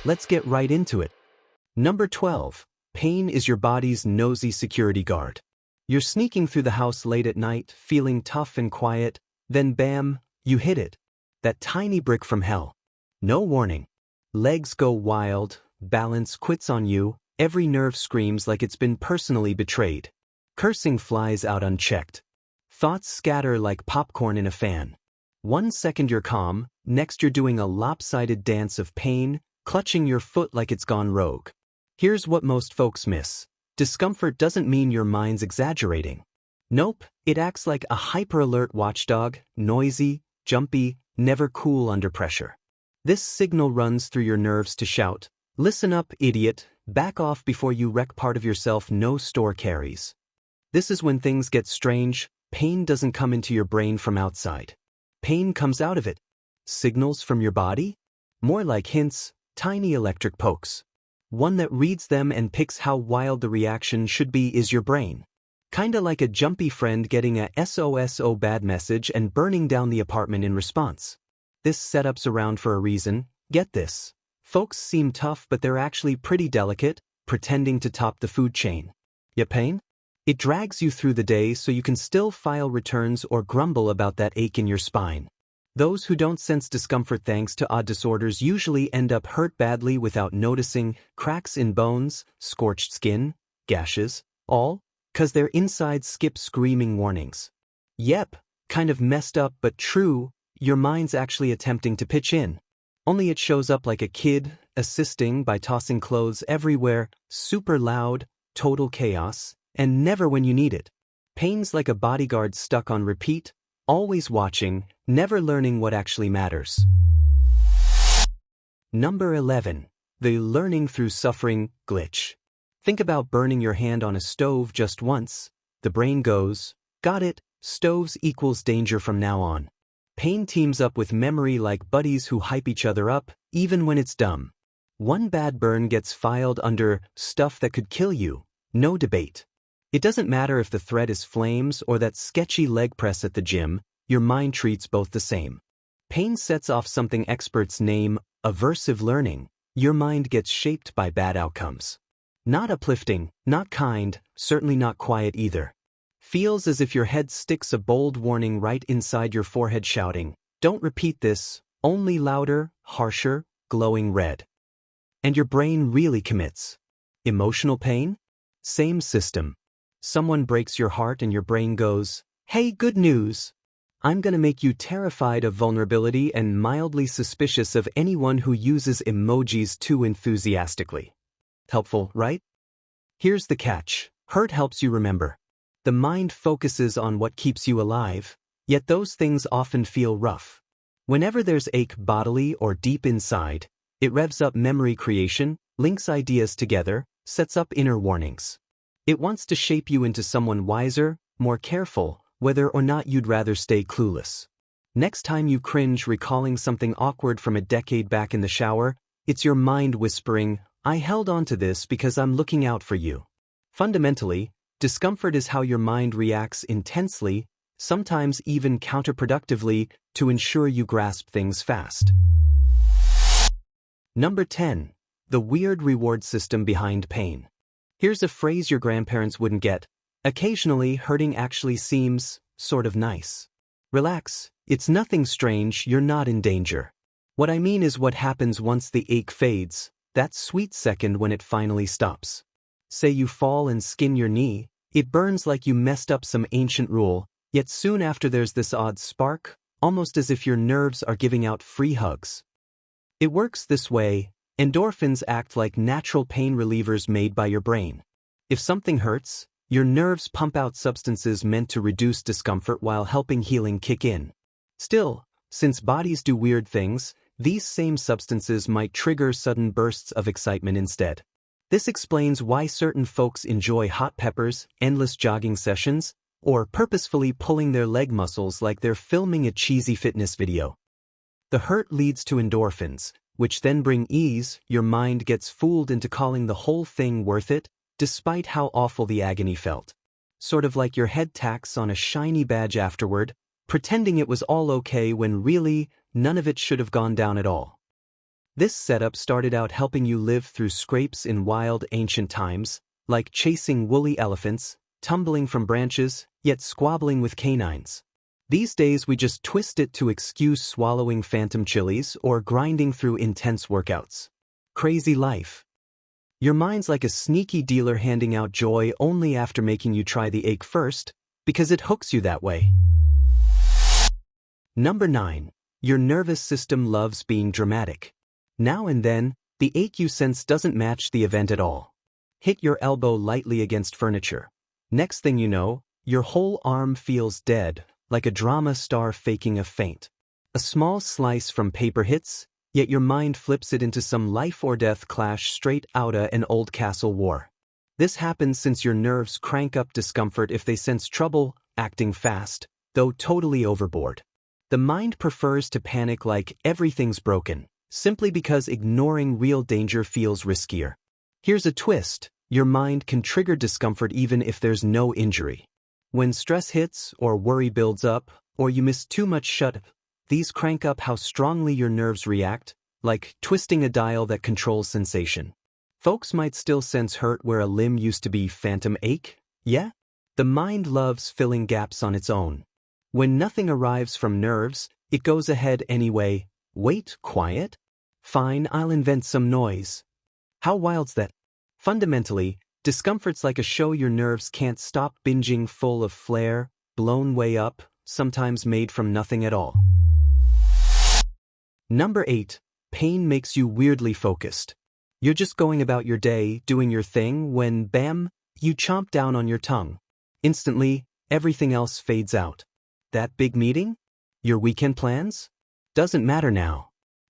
Let's get right into it. Number 12. Pain is your body's nosy security guard. You're sneaking through the house late at night, feeling tough and quiet, then bam, you hit it. That tiny brick from hell. No warning. Legs go wild, balance quits on you, every nerve screams like it's been personally betrayed. Cursing flies out unchecked. Thoughts scatter like popcorn in a fan. 1 second you're calm, next you're doing a lopsided dance of pain, clutching your foot like it's gone rogue. Here's what most folks miss. Discomfort doesn't mean your mind's exaggerating. Nope, it acts like a hyper-alert watchdog, noisy, jumpy, never cool under pressure. This signal runs through your nerves to shout, "Listen up, idiot, back off before you wreck part of yourself no store carries." This is when things get strange. Pain doesn't come into your brain from outside. Pain comes out of it. Signals from your body? More like hints, tiny electric pokes. One that reads them and picks how wild the reaction should be is your brain. Kinda like a jumpy friend getting a SOSO bad message and burning down the apartment in response. This setup's around for a reason. Get this. Folks seem tough but they're actually pretty delicate, pretending to top the food chain. Ya pain? It drags you through the day so you can still file returns or grumble about that ache in your spine. Those who don't sense discomfort thanks to odd disorders usually end up hurt badly without noticing, cracks in bones, scorched skin, gashes, all 'cause their insides skip screaming warnings. Yep, kind of messed up but true, your mind's actually attempting to pitch in. Only it shows up like a kid, assisting by tossing clothes everywhere, super loud, total chaos, and never when you need it. Pain's like a bodyguard stuck on repeat, always watching, never learning what actually matters. Number 11. The learning through suffering glitch. Think about burning your hand on a stove just once. The brain goes, got it, stoves equals danger from now on. Pain teams up with memory like buddies who hype each other up, even when it's dumb. One bad burn gets filed under stuff that could kill you, no debate. It doesn't matter if the threat is flames or that sketchy leg press at the gym, your mind treats both the same. Pain sets off something experts name aversive learning. Your mind gets shaped by bad outcomes. Not uplifting, not kind, certainly not quiet either. Feels as if your head sticks a bold warning right inside your forehead shouting, "Don't repeat this," only louder, harsher, glowing red. And your brain really commits. Emotional pain? Same system. Someone breaks your heart and your brain goes, "Hey, good news. I'm gonna make you terrified of vulnerability and mildly suspicious of anyone who uses emojis too enthusiastically." Helpful, right? Here's the catch. Hurt helps you remember. The mind focuses on what keeps you alive, yet those things often feel rough. Whenever there's ache bodily or deep inside, it revs up memory creation, links ideas together, sets up inner warnings. It wants to shape you into someone wiser, more careful, whether or not you'd rather stay clueless. Next time you cringe recalling something awkward from a decade back in the shower, it's your mind whispering, "I held on to this because I'm looking out for you." Fundamentally, discomfort is how your mind reacts intensely, sometimes even counterproductively, to ensure you grasp things fast. Number 10. The weird reward system behind pain. Here's a phrase your grandparents wouldn't get. Occasionally, hurting actually seems sort of nice. Relax, it's nothing strange, you're not in danger. What I mean is what happens once the ache fades, that sweet second when it finally stops. Say you fall and skin your knee, it burns like you messed up some ancient rule, yet soon after there's this odd spark, almost as if your nerves are giving out free hugs. It works this way. Endorphins act like natural pain relievers made by your brain. If something hurts, your nerves pump out substances meant to reduce discomfort while helping healing kick in. Still, since bodies do weird things, these same substances might trigger sudden bursts of excitement instead. This explains why certain folks enjoy hot peppers, endless jogging sessions, or purposefully pulling their leg muscles like they're filming a cheesy fitness video. The hurt leads to endorphins, which then bring ease. Your mind gets fooled into calling the whole thing worth it, despite how awful the agony felt. Sort of like your head tacks on a shiny badge afterward, pretending it was all okay when really, none of it should have gone down at all. This setup started out helping you live through scrapes in wild ancient times, like chasing woolly elephants, tumbling from branches, yet squabbling with canines. These days we just twist it to excuse swallowing phantom chilies or grinding through intense workouts. Crazy life. Your mind's like a sneaky dealer handing out joy only after making you try the ache first, because it hooks you that way. Number 9. Your nervous system loves being dramatic. Now and then, the ache you sense doesn't match the event at all. Hit your elbow lightly against furniture. Next thing you know, your whole arm feels dead, like a drama star faking a faint. A small slice from paper hits, yet your mind flips it into some life-or-death clash straight outta an old castle war. This happens since your nerves crank up discomfort if they sense trouble, acting fast, though totally overboard. The mind prefers to panic like everything's broken, simply because ignoring real danger feels riskier. Here's a twist: your mind can trigger discomfort even if there's no injury. When stress hits, or worry builds up, or you miss too much shut, these crank up how strongly your nerves react, like twisting a dial that controls sensation. Folks might still sense hurt where a limb used to be phantom ache, yeah? The mind loves filling gaps on its own. When nothing arrives from nerves, it goes ahead anyway. Wait, quiet? Fine, I'll invent some noise. How wild's that? Fundamentally, discomfort's like a show your nerves can't stop binging, full of flair, blown way up, sometimes made from nothing at all. Number 8. Pain makes you weirdly focused. You're just going about your day, doing your thing, when, bam, you chomp down on your tongue. Instantly, everything else fades out. That big meeting? Your weekend plans? Doesn't matter now.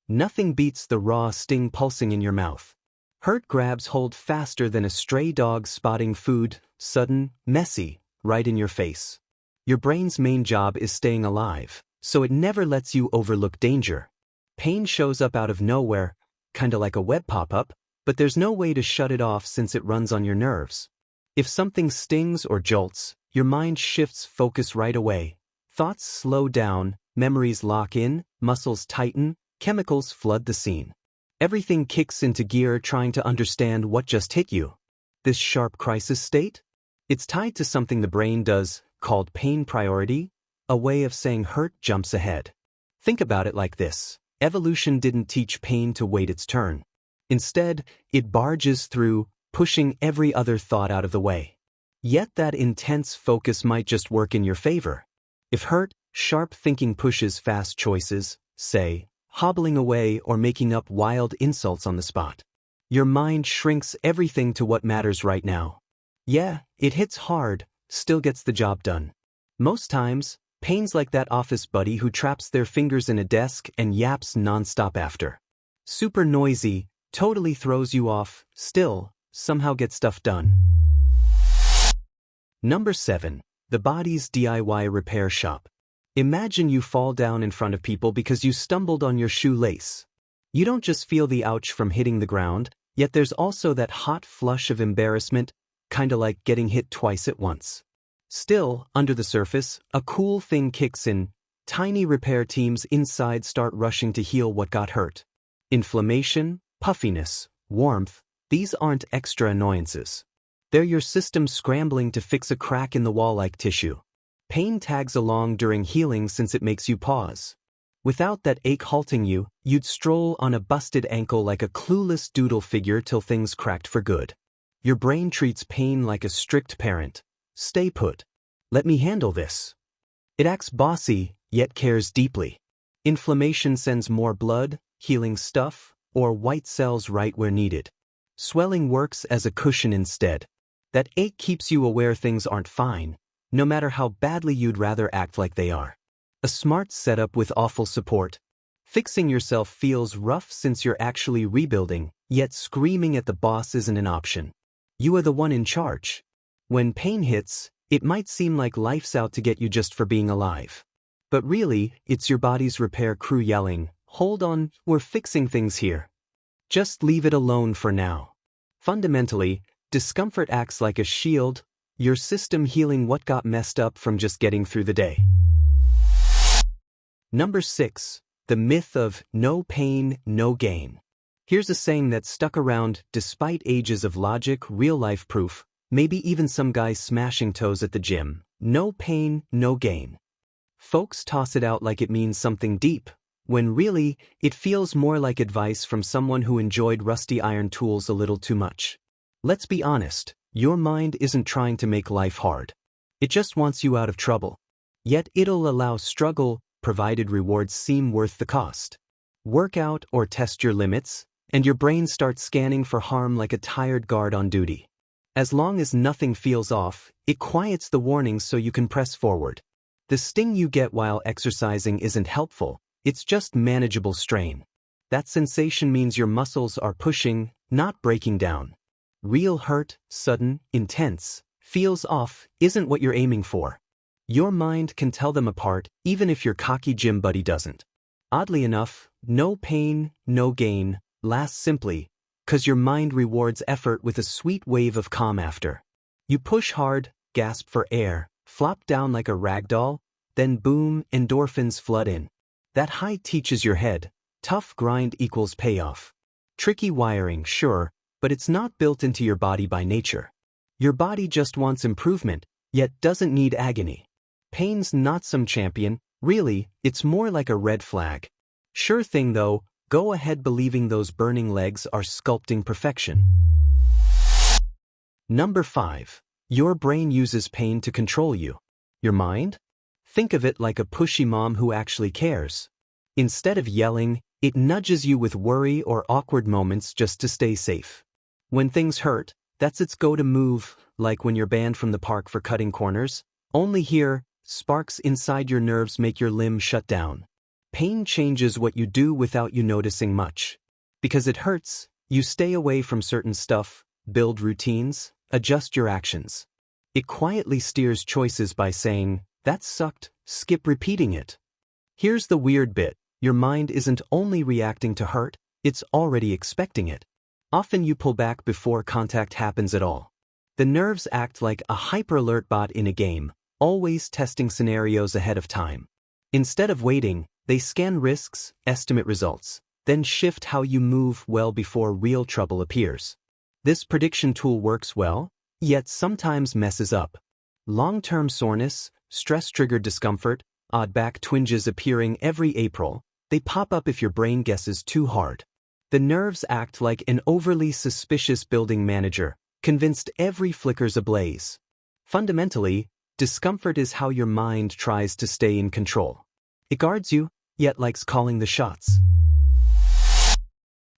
Nothing beats the raw sting pulsing in your mouth. Hurt grabs hold faster than a stray dog spotting food, sudden, messy, right in your face. Your brain's main job is staying alive, so it never lets you overlook danger. Pain shows up out of nowhere, kinda like a web pop-up, but there's no way to shut it off since it runs on your nerves. If something stings or jolts, your mind shifts focus right away. Thoughts slow down, memories lock in, muscles tighten, chemicals flood the scene. Everything kicks into gear trying to understand what just hit you. This sharp crisis state? It's tied to something the brain does, called pain priority, a way of saying hurt jumps ahead. Think about it like this. Evolution didn't teach pain to wait its turn. Instead, it barges through, pushing every other thought out of the way. Yet that intense focus might just work in your favor. If hurt, sharp thinking pushes fast choices, say, hobbling away or making up wild insults on the spot. Your mind shrinks everything to what matters right now. Yeah, it hits hard, still gets the job done. Most times, pain's like that office buddy who traps their fingers in a desk and yaps nonstop after. Super noisy, totally throws you off, still, somehow gets stuff done. Number 7. The body's DIY repair shop. Imagine you fall down in front of people because you stumbled on your shoelace. You don't just feel the ouch from hitting the ground, yet there's also that hot flush of embarrassment, kinda like getting hit twice at once. Still, under the surface, a cool thing kicks in. Tiny repair teams inside start rushing to heal what got hurt. Inflammation, puffiness, warmth, these aren't extra annoyances. They're your system scrambling to fix a crack in the wall like tissue. Pain tags along during healing since it makes you pause. Without that ache halting you, you'd stroll on a busted ankle like a clueless doodle figure till things cracked for good. Your brain treats pain like a strict parent. Stay put. Let me handle this. It acts bossy, yet cares deeply. Inflammation sends more blood, healing stuff, or white cells right where needed. Swelling works as a cushion instead. That ache keeps you aware things aren't fine, no matter how badly you'd rather act like they are. A smart setup with awful support. Fixing yourself feels rough since you're actually rebuilding, yet screaming at the boss isn't an option. You are the one in charge. When pain hits, it might seem like life's out to get you just for being alive. But really, it's your body's repair crew yelling, "Hold on, we're fixing things here. Just leave it alone for now." Fundamentally, discomfort acts like a shield, your system healing what got messed up from just getting through the day. Number 6. The myth of no pain, no gain. Here's a saying that stuck around despite ages of logic, real-life proof, maybe even some guy smashing toes at the gym. No pain, no gain. Folks toss it out like it means something deep, when really, it feels more like advice from someone who enjoyed rusty iron tools a little too much. Let's be honest, your mind isn't trying to make life hard. It just wants you out of trouble. Yet it'll allow struggle, provided rewards seem worth the cost. Work out or test your limits, and your brain starts scanning for harm like a tired guard on duty. As long as nothing feels off, it quiets the warnings so you can press forward. The sting you get while exercising isn't helpful, it's just manageable strain. That sensation means your muscles are pushing, not breaking down. Real hurt, sudden, intense, feels off, isn't what you're aiming for. Your mind can tell them apart, even if your cocky gym buddy doesn't. Oddly enough, no pain, no gain, lasts simply, 'cause your mind rewards effort with a sweet wave of calm after. You push hard, gasp for air, flop down like a rag doll, then boom, endorphins flood in. That high teaches your head, tough grind equals payoff. Tricky wiring, sure, but it's not built into your body by nature. Your body just wants improvement, yet doesn't need agony. Pain's not some champion, really, it's more like a red flag. Sure thing though, go ahead believing those burning legs are sculpting perfection. Number 5. Your brain uses pain to control you. Your mind? Think of it like a pushy mom who actually cares. Instead of yelling, it nudges you with worry or awkward moments just to stay safe. When things hurt, that's its go-to move, like when you're banned from the park for cutting corners. Only here, sparks inside your nerves make your limb shut down. Pain changes what you do without you noticing much. Because it hurts, you stay away from certain stuff, build routines, adjust your actions. It quietly steers choices by saying, "That sucked, skip repeating it." Here's the weird bit, your mind isn't only reacting to hurt, it's already expecting it. Often you pull back before contact happens at all. The nerves act like a hyper-alert bot in a game, always testing scenarios ahead of time. Instead of waiting, they scan risks, estimate results, then shift how you move well before real trouble appears. This prediction tool works well, yet sometimes messes up. Long-term soreness, stress-triggered discomfort, odd back twinges appearing every April, they pop up if your brain guesses too hard. The nerves act like an overly suspicious building manager, convinced every flicker's ablaze. Fundamentally, discomfort is how your mind tries to stay in control. It guards you, yet likes calling the shots.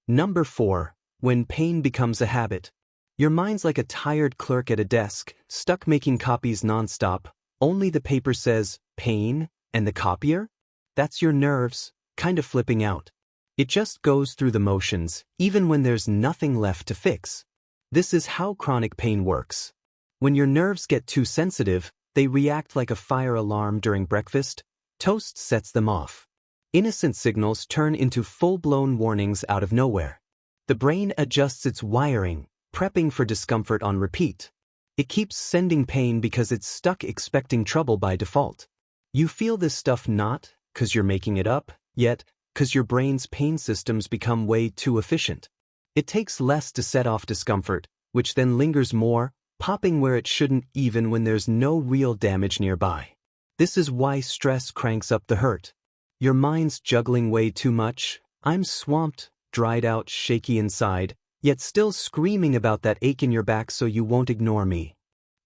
Number 4. When pain becomes a habit. Your mind's like a tired clerk at a desk, stuck making copies non-stop, only the paper says, pain, and the copier? That's your nerves, kind of flipping out. It just goes through the motions, even when there's nothing left to fix. This is how chronic pain works. When your nerves get too sensitive, they react like a fire alarm during breakfast. Toast sets them off. Innocent signals turn into full-blown warnings out of nowhere. The brain adjusts its wiring, prepping for discomfort on repeat. It keeps sending pain because it's stuck expecting trouble by default. You feel this stuff not 'cause you're making it up, yet 'cause your brain's pain systems become way too efficient. It takes less to set off discomfort, which then lingers more, popping where it shouldn't even when there's no real damage nearby. This is why stress cranks up the hurt. Your mind's juggling way too much. I'm swamped, dried out, shaky inside, yet still screaming about that ache in your back so you won't ignore me.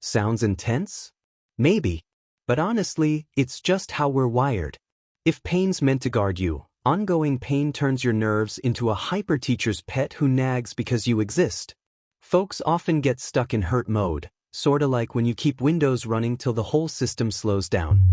Sounds intense? Maybe. But honestly, it's just how we're wired. If pain's meant to guard you, ongoing pain turns your nerves into a hyper-teacher's pet who nags because you exist. Folks often get stuck in hurt mode, sorta like when you keep Windows running till the whole system slows down.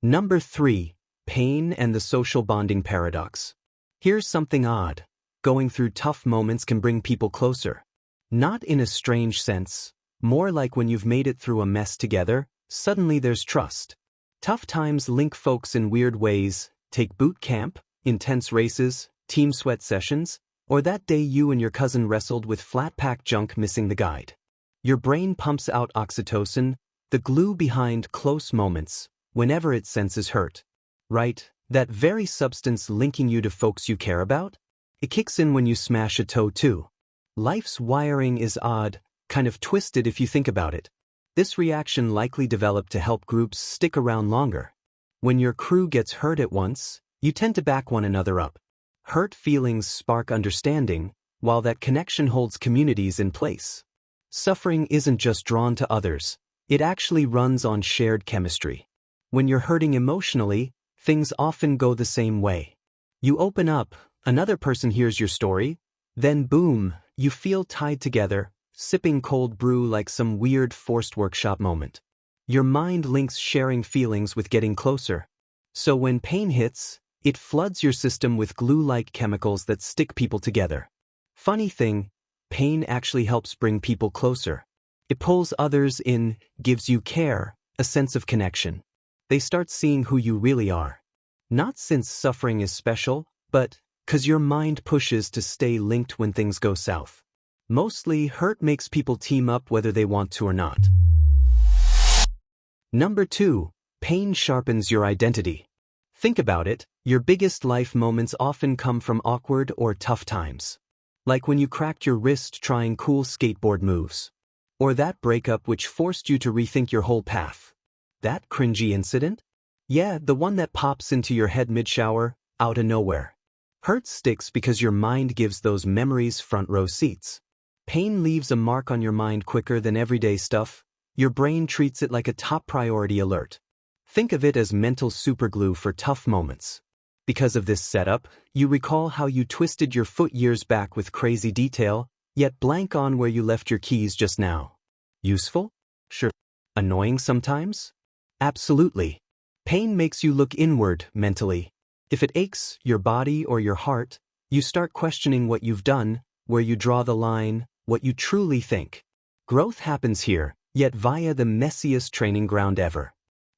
Number 3. Pain and the social bonding paradox. Here's something odd. Going through tough moments can bring people closer. Not in a strange sense, more like when you've made it through a mess together, suddenly there's trust. Tough times link folks in weird ways, take boot camp, intense races, team sweat sessions, or that day you and your cousin wrestled with flat-pack junk missing the guide. Your brain pumps out oxytocin, the glue behind close moments, whenever it senses hurt. Right, that very substance linking you to folks you care about? It kicks in when you smash a toe too. Life's wiring is odd, kind of twisted if you think about it. This reaction likely developed to help groups stick around longer. When your crew gets hurt at once, you tend to back one another up. Hurt feelings spark understanding, while that connection holds communities in place. Suffering isn't just drawn to others, it actually runs on shared chemistry. When you're hurting emotionally, things often go the same way. You open up, another person hears your story, then boom, you feel tied together, sipping cold brew like some weird forced workshop moment. Your mind links sharing feelings with getting closer. So when pain hits, it floods your system with glue-like chemicals that stick people together. Funny thing, pain actually helps bring people closer. It pulls others in, gives you care, a sense of connection. They start seeing who you really are. Not since suffering is special, but 'cause your mind pushes to stay linked when things go south. Mostly, hurt makes people team up whether they want to or not. Number 2. Pain sharpens your identity. Think about it, your biggest life moments often come from awkward or tough times. Like when you cracked your wrist trying cool skateboard moves. Or that breakup which forced you to rethink your whole path. That cringy incident? Yeah, the one that pops into your head mid-shower, out of nowhere. Hurt sticks because your mind gives those memories front row seats. Pain leaves a mark on your mind quicker than everyday stuff. Your brain treats it like a top priority alert. Think of it as mental superglue for tough moments. Because of this setup, you recall how you twisted your foot years back with crazy detail, yet blank on where you left your keys just now. Useful? Sure. Annoying sometimes? Absolutely. Pain makes you look inward mentally. If it aches your body or your heart, you start questioning what you've done, where you draw the line, what you truly think. Growth happens here, yet via the messiest training ground ever.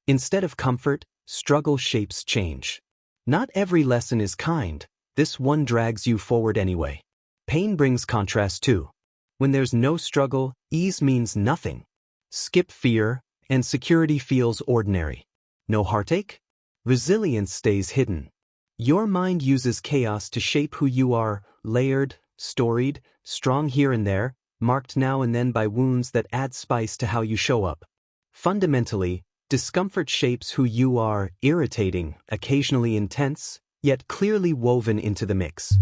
Instead of comfort, struggle shapes change. Not every lesson is kind, this one drags you forward anyway. Pain brings contrast too. When there's no struggle, ease means nothing. Skip fear, and security feels ordinary. No heartache? Resilience stays hidden. Your mind uses chaos to shape who you are, layered, storied, strong here and there, marked now and then by wounds that add spice to how you show up. Fundamentally, discomfort shapes who you are, irritating, occasionally intense, yet clearly woven into the mix.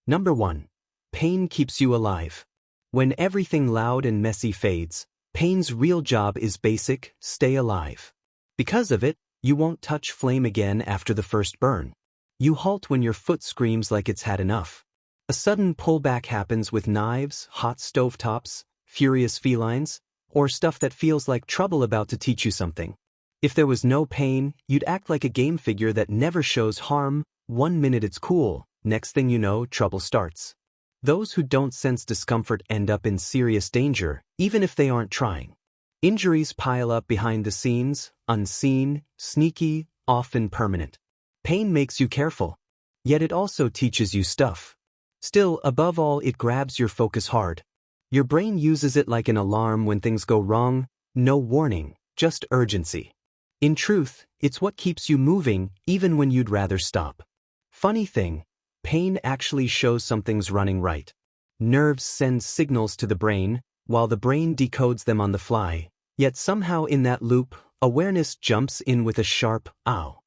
Number 1. Pain keeps you alive. When everything loud and messy fades, pain's real job is basic: stay alive. Because of it, you won't touch flame again after the first burn. You halt when your foot screams like it's had enough. A sudden pullback happens with knives, hot stovetops, furious felines, or stuff that feels like trouble about to teach you something. If there was no pain, you'd act like a game figure that never shows harm. 1 minute it's cool, next thing you know, trouble starts. Those who don't sense discomfort end up in serious danger, even if they aren't trying. Injuries pile up behind the scenes, unseen, sneaky, often permanent. Pain makes you careful. Yet it also teaches you stuff. Still, above all, it grabs your focus hard. Your brain uses it like an alarm when things go wrong, no warning, just urgency. In truth, it's what keeps you moving, even when you'd rather stop. Funny thing, pain actually shows something's running right. Nerves send signals to the brain, while the brain decodes them on the fly. Yet somehow in that loop, awareness jumps in with a sharp ow.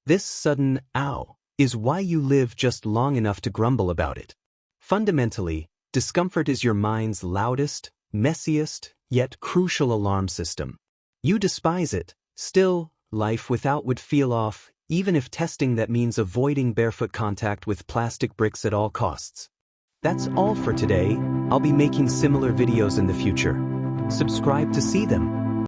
This sudden ow is why you live just long enough to grumble about it. Fundamentally, discomfort is your mind's loudest, messiest, yet crucial alarm system. You despise it. Still, life without would feel off, even if testing that means avoiding barefoot contact with plastic bricks at all costs. That's all for today. I'll be making similar videos in the future. Subscribe to see them.